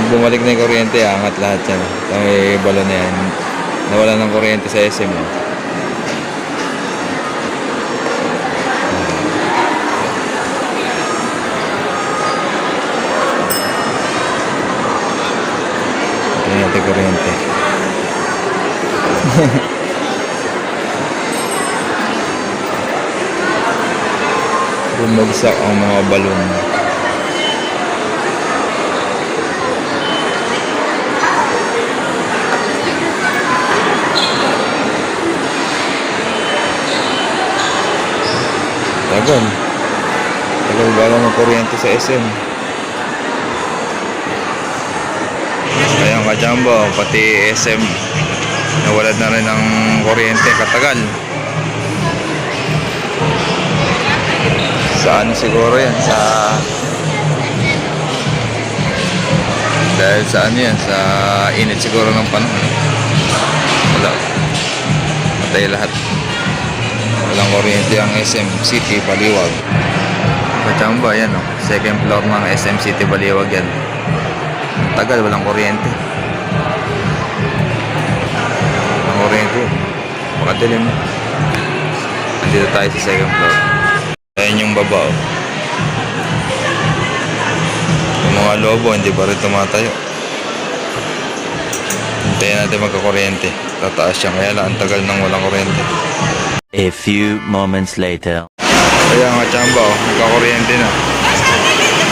bumalik na yung kuryente, angat lahat yan. May balon na yan. Nawala ng kuryente sa SM. Tingnan natin kuryente. Bumagsak ang mga balon. Tagal bago magkuryente sa SM. Ayan ka Jumbo, pati SM nawalad na rin ng kuryente. Katagal. Sa ano siguro yan, dahil sa ano yan, sa init siguro ng panahon. Wala, matay lahat. Walang kuryente ang SM City Baliwag. Kachamba yan, oh. Second floor ng SM City Baliwag yan. Tagal walang kuryente. Walang kuryente, makadilim. Nandito tayo sa second floor. Ayan yung baba, oh. Yung mga lobo hindi pa rin tumatayo. Hintayin natin magkakuryente. Tataas yan, kaya lang ang tagal nang walang kuryente. A few moments later. Kaya nga Chamba, oh, nagkakuryente na.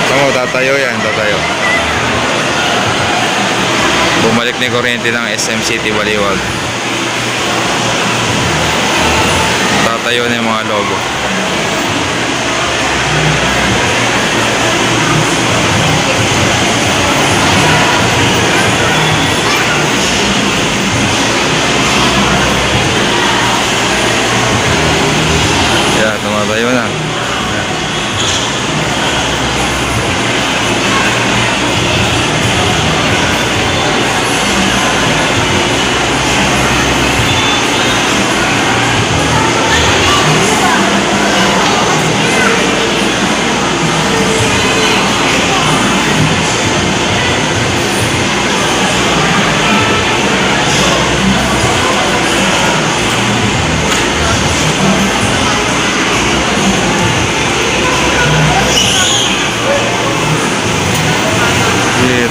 Tama, tatayo yan, tatayo. Bumalik na yung kuryente ng SM City Baliwag. Tatayo na yung mga lobo. Yeah, tumatayo na.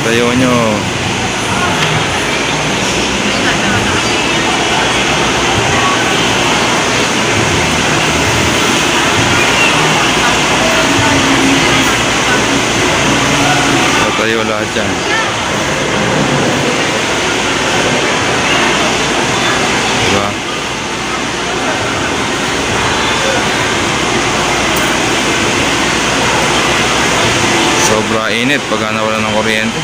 Tayo nyo. Tayo lahat yan. Diba? Sobra init pagka nawala ng kuryente.